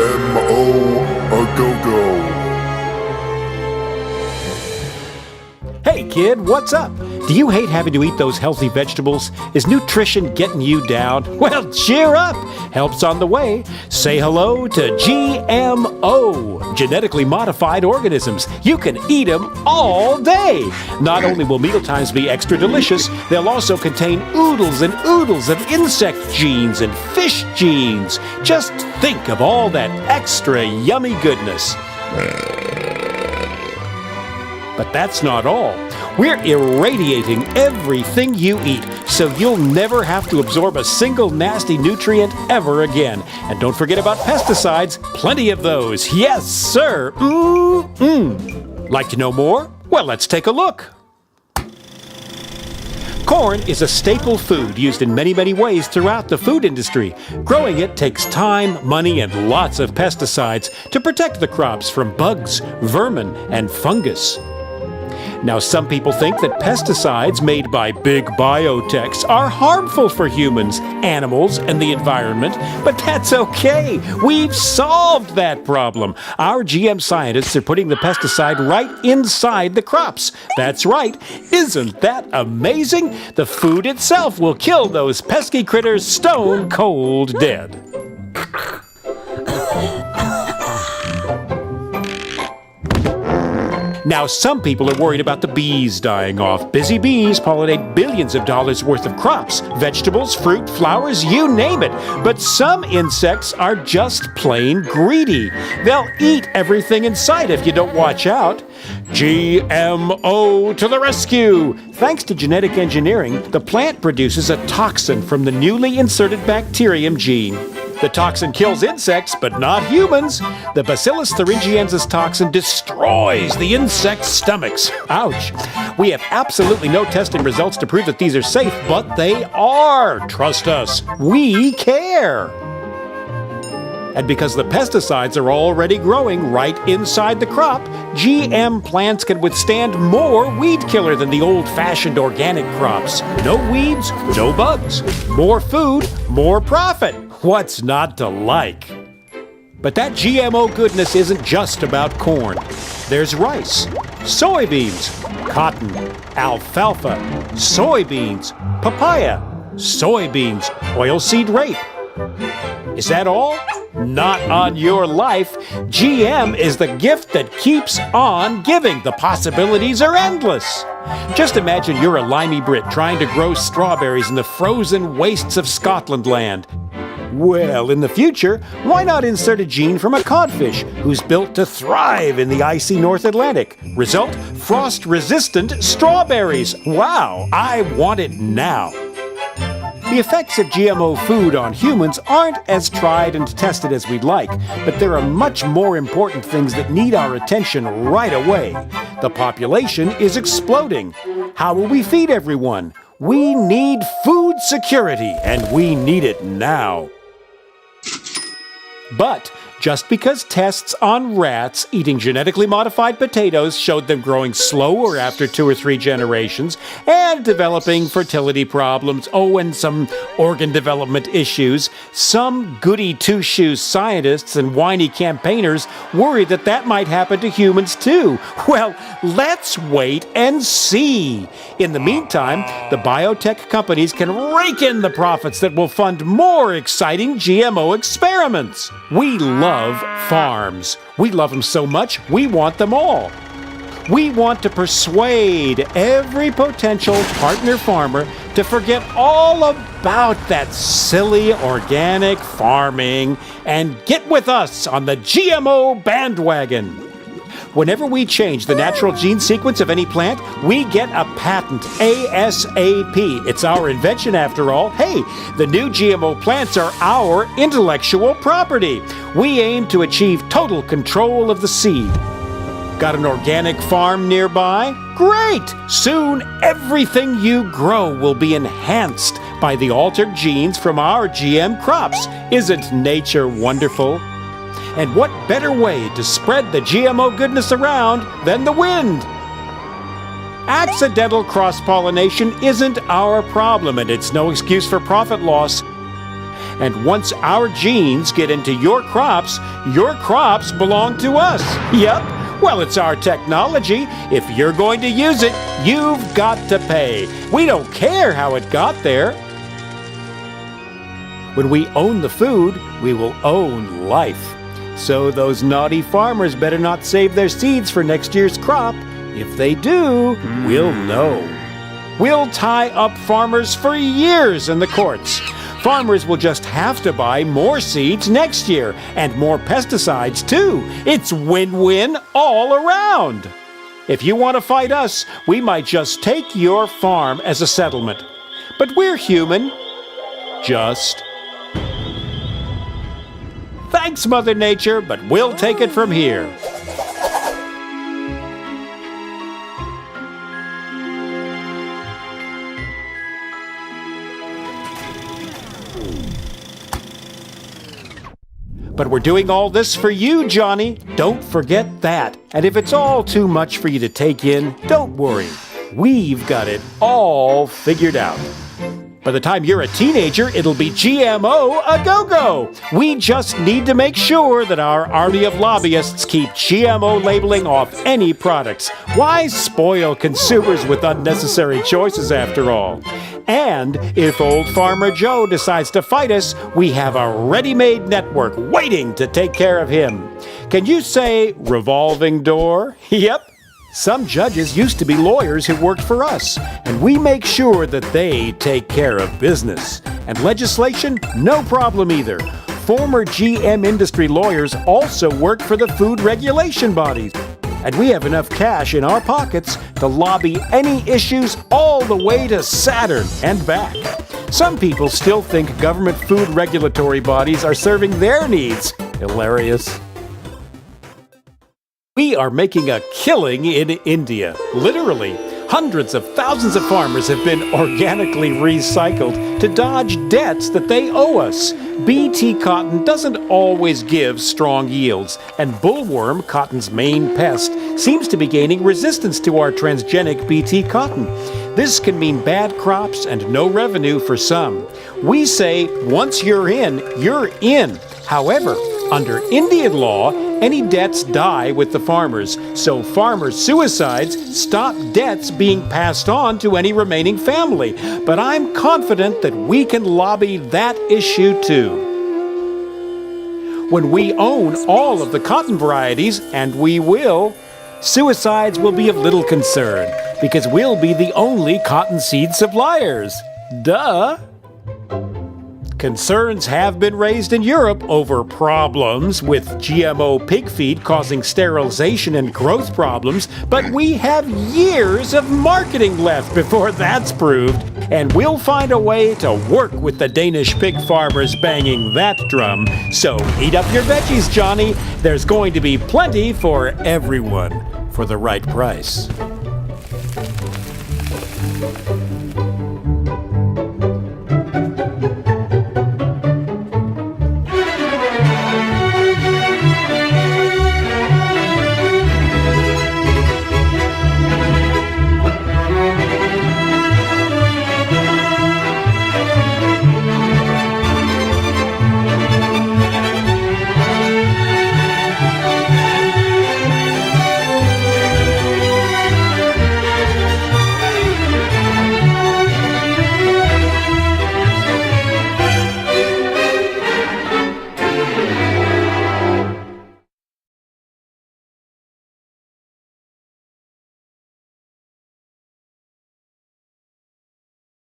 GMO a go-go. Hey kid, what's up? Do you hate having to eat those healthy vegetables? Is nutrition getting you down? Well, cheer up! Help's on the way. Say hello to GMO, genetically modified organisms. You can eat them all day. Not only will mealtimes be extra delicious, they'll also contain oodles and oodles of insect genes and fish genes. Just think of all that extra yummy goodness. But that's not all. We're irradiating everything you eat, so you'll never have to absorb a single nasty nutrient ever again. And don't forget about pesticides, plenty of those. Yes, sir. Like to know more? Well, let's take a look. Corn is a staple food used in many, many ways throughout the food industry. Growing it takes time, money, and lots of pesticides to protect the crops from bugs, vermin, and fungus. Now, some people think that pesticides made by big biotechs are harmful for humans, animals, and the environment, but that's okay. We've solved that problem. Our GM scientists are putting the pesticide right inside the crops. That's right. Isn't that amazing? The food itself will kill those pesky critters stone cold dead. Now, some people are worried about the bees dying off. Busy bees pollinate billions of dollars worth of crops, vegetables, fruit, flowers, you name it. But some insects are just plain greedy. They'll eat everything in sight if you don't watch out. GMO to the rescue! Thanks to genetic engineering, the plant produces a toxin from the newly inserted bacterium gene. The toxin kills insects, but not humans. The Bacillus thuringiensis toxin destroys the insects' stomachs. Ouch. We have absolutely no testing results to prove that these are safe, but they are. Trust us. We care. And because the pesticides are already growing right inside the crop, GM plants can withstand more weed killer than the old-fashioned organic crops. No weeds, no bugs. More food, more profit. What's not to like? But that GMO goodness isn't just about corn. There's rice, soybeans, cotton, alfalfa, soybeans, papaya, soybeans, oilseed rape. Is that all? Not on your life. GM is the gift that keeps on giving. The possibilities are endless. Just imagine you're a limey Brit trying to grow strawberries in the frozen wastes of Scotland land. Well, in the future, why not insert a gene from a codfish who's built to thrive in the icy North Atlantic? Result, frost-resistant strawberries. Wow, I want it now. The effects of GMO food on humans aren't as tried and tested as we'd like, but there are much more important things that need our attention right away. The population is exploding. How will we feed everyone? We need food security, and we need it now. But just because tests on rats eating genetically modified potatoes showed them growing slower after 2 or 3 generations and developing fertility problems, and some organ development issues, some goody two-shoes scientists and whiny campaigners worry that that might happen to humans too. Well, let's wait and see. In the meantime, the biotech companies can rake in the profits that will fund more exciting GMO experiments. We love farms. We love them so much, we want them all. We want to persuade every potential partner farmer to forget all about that silly organic farming and get with us on the GMO bandwagon. Whenever we change the natural gene sequence of any plant, we get a patent, ASAP. It's our invention after all. Hey, the new GMO plants are our intellectual property. We aim to achieve total control of the seed. Got an organic farm nearby? Great! Soon everything you grow will be enhanced by the altered genes from our GM crops. Isn't nature wonderful? And what better way to spread the GMO goodness around than the wind? Accidental cross-pollination isn't our problem, and it's no excuse for profit loss. And once our genes get into your crops belong to us. Yep. Well, it's our technology. If you're going to use it, you've got to pay. We don't care how it got there. When we own the food, we will own life. So those naughty farmers better not save their seeds for next year's crop. If they do, we'll know. We'll tie up farmers for years in the courts. Farmers will just have to buy more seeds next year, and more pesticides too. It's win-win all around. If you want to fight us, we might just take your farm as a settlement. But we're human. Just. Thanks, Mother Nature, but we'll take it from here. But we're doing all this for you, Johnny. Don't forget that. And if it's all too much for you to take in, don't worry. We've got it all figured out. By the time you're a teenager, it'll be GMO a go-go. We just need to make sure that our army of lobbyists keep GMO labeling off any products. Why spoil consumers with unnecessary choices after all? And if old Farmer Joe decides to fight us, we have a ready-made network waiting to take care of him. Can you say revolving door? Yep. Some judges used to be lawyers who worked for us, and we make sure that they take care of business. And legislation, no problem either. Former GM industry lawyers also work for the food regulation bodies. And we have enough cash in our pockets to lobby any issues all the way to Saturn and back. Some people still think government food regulatory bodies are serving their needs. Hilarious. We are making a killing in India. Literally, hundreds of thousands of farmers have been organically recycled to dodge debts that they owe us. BT cotton doesn't always give strong yields, and bullworm, cotton's main pest, seems to be gaining resistance to our transgenic BT cotton. This can mean bad crops and no revenue for some. We say, once you're in, you're in. However, under Indian law, any debts die with the farmers, so farmer suicides stop debts being passed on to any remaining family. But I'm confident that we can lobby that issue too. When we own all of the cotton varieties, and we will, suicides will be of little concern, because we'll be the only cottonseed suppliers. Duh! Concerns have been raised in Europe over problems with GMO pig feed causing sterilization and growth problems, but we have years of marketing left before that's proved, and we'll find a way to work with the Danish pig farmers banging that drum. So eat up your veggies, Johnny. There's going to be plenty for everyone for the right price.